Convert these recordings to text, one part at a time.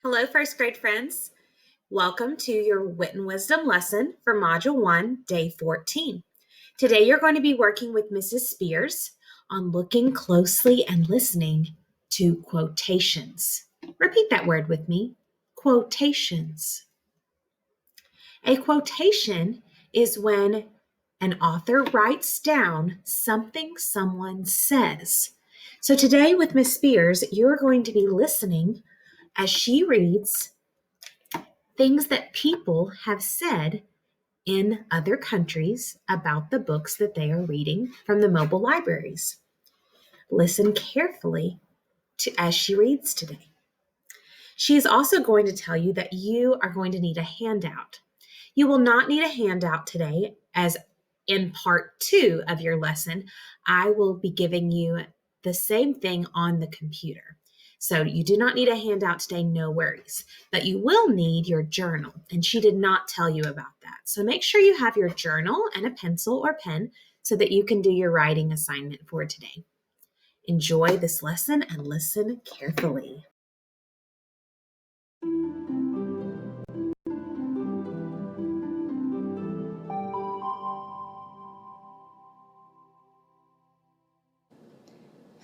Hello, first grade friends. Welcome to your Wit and Wisdom lesson for Module 1, Day 14. Today you're going to be working with Mrs. Spears on looking closely and listening to quotations. Repeat that word with me. Quotations. A quotation is when an author writes down something someone says. So today with Miss Spears, you're going to be listening as she reads things that people have said in other countries about the books that they are reading from the mobile libraries. Listen carefully as she reads today. She is also going to tell you that you are going to need a handout. You will not need a handout today, as in part 2 of your lesson, I will be giving you the same thing on the computer. So you do not need a handout today, no worries. But you will need your journal, and she did not tell you about that. So make sure you have your journal and a pencil or pen so that you can do your writing assignment for today. Enjoy this lesson and listen carefully.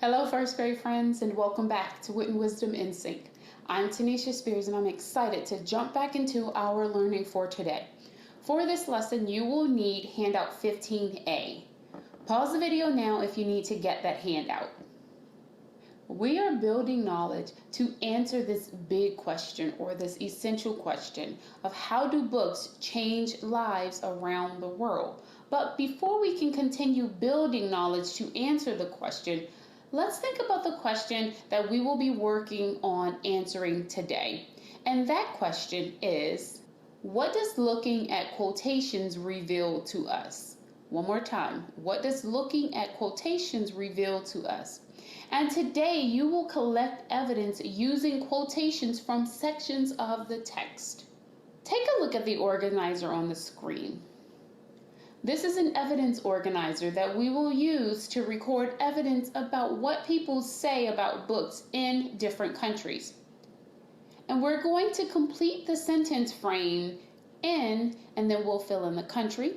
Hello, first grade friends, and welcome back to Wit and Wisdom in Sync. I'm Tanisha Spears, and I'm excited to jump back into our learning for today. For this lesson, you will need handout 15A. Pause the video now if you need to get that handout. We are building knowledge to answer this big question, or this essential question, of how do books change lives around the world. But before we can continue building knowledge to answer the question, let's think about the question that we will be working on answering today. And that question is, what does looking at quotations reveal to us? One more time, what does looking at quotations reveal to us? And today you will collect evidence using quotations from sections of the text. Take a look at the organizer on the screen. This is an evidence organizer that we will use to record evidence about what people say about books in different countries. And we're going to complete the sentence frame in, and then we'll fill in the country.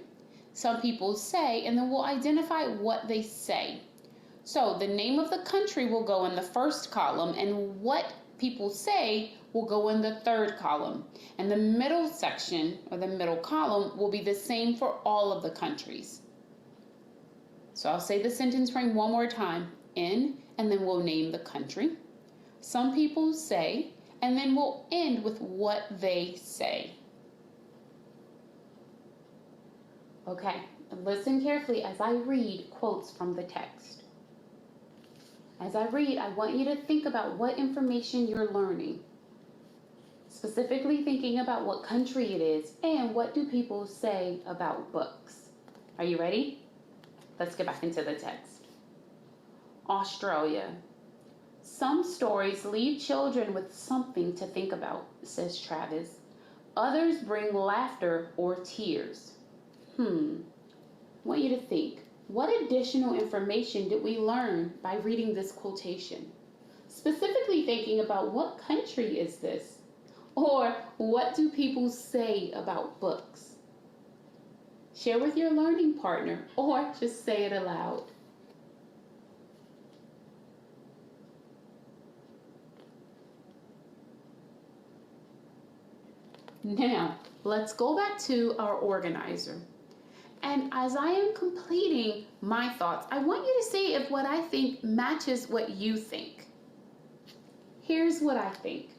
Some people say, and then we'll identify what they say. So the name of the country will go in the first column, and what people say will go in the third column. And the middle section, or the middle column, will be the same for all of the countries. So I'll say the sentence frame one more time. In, and then we'll name the country. Some people say, and then we'll end with what they say. Okay, listen carefully as I read quotes from the text. As I read, I want you to think about what information you're learning. Specifically thinking about what country it is and what do people say about books. Are you ready? Let's get back into the text. Australia. Some stories leave children with something to think about, says Travis. Others bring laughter or tears. I want you to think. What additional information did we learn by reading this quotation? Specifically thinking about what country is this? Or what do people say about books? Share with your learning partner, or just say it aloud. Now, let's go back to our organizer. And as I am completing my thoughts, I want you to see if what I think matches what you think. Here's what I think.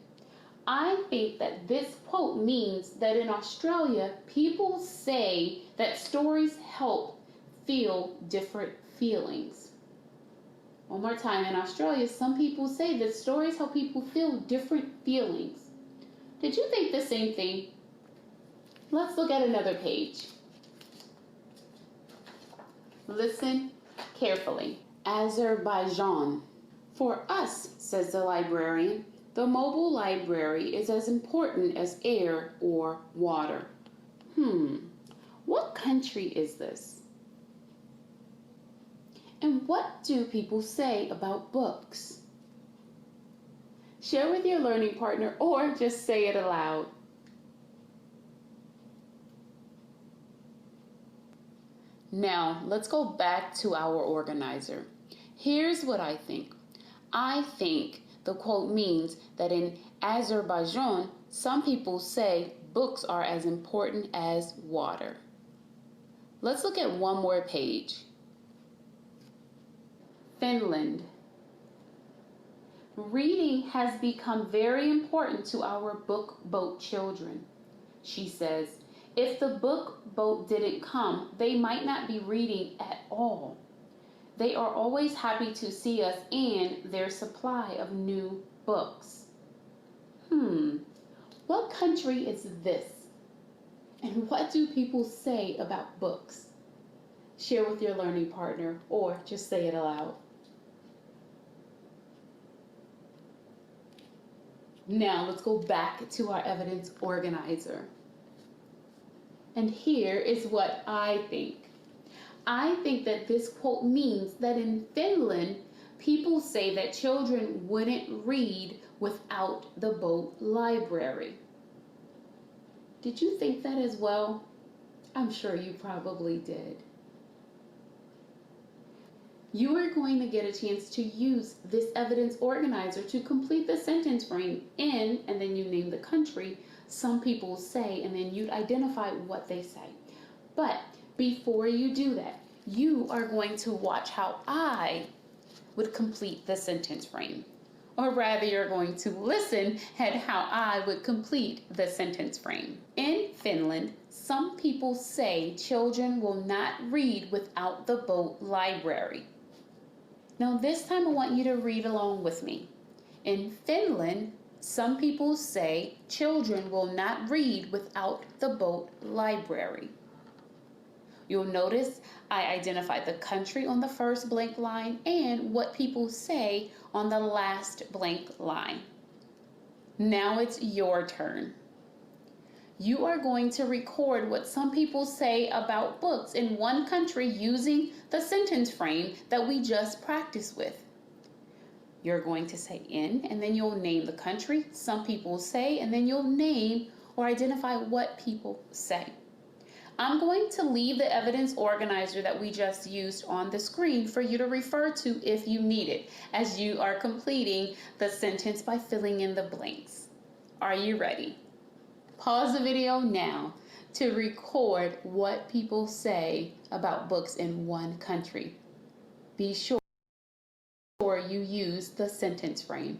I think that this quote means that in Australia, people say that stories help feel different feelings. One more time, in Australia, some people say that stories help people feel different feelings. Did you think the same thing? Let's look at another page. Listen carefully. Azerbaijan. For us, says the librarian, the mobile library is as important as air or water. What country is this? And what do people say about books? Share with your learning partner or just say it aloud. Now, let's go back to our organizer. Here's what I think. I think the quote means that in Azerbaijan, some people say books are as important as water. Let's look at one more page. Finland. Reading has become very important to our book boat children. She says, if the book boat didn't come, they might not be reading at all. They are always happy to see us and their supply of new books. What country is this? And what do people say about books? Share with your learning partner or just say it aloud. Now let's go back to our evidence organizer. And here is what I think. I think that this quote means that in Finland, people say that children wouldn't read without the boat library. Did you think that as well? I'm sure you probably did. You are going to get a chance to use this evidence organizer to complete the sentence frame in, and then you name the country, some people say, and then you identify what they say. But before you do that, you are going to watch how I would complete the sentence frame. Or rather, you're going to listen at how I would complete the sentence frame. In Finland, some people say children will not read without the boat library. Now this time I want you to read along with me. In Finland, some people say children will not read without the boat library. You'll notice I identified the country on the first blank line and what people say on the last blank line. Now it's your turn. You are going to record what some people say about books in one country using the sentence frame that we just practiced with. You're going to say in, and then you'll name the country, some people say, and then you'll name or identify what people say. I'm going to leave the evidence organizer that we just used on the screen for you to refer to if you need it, as you are completing the sentence by filling in the blanks. Are you ready? Pause the video now to record what people say about books in one country. Be sure you use the sentence frame.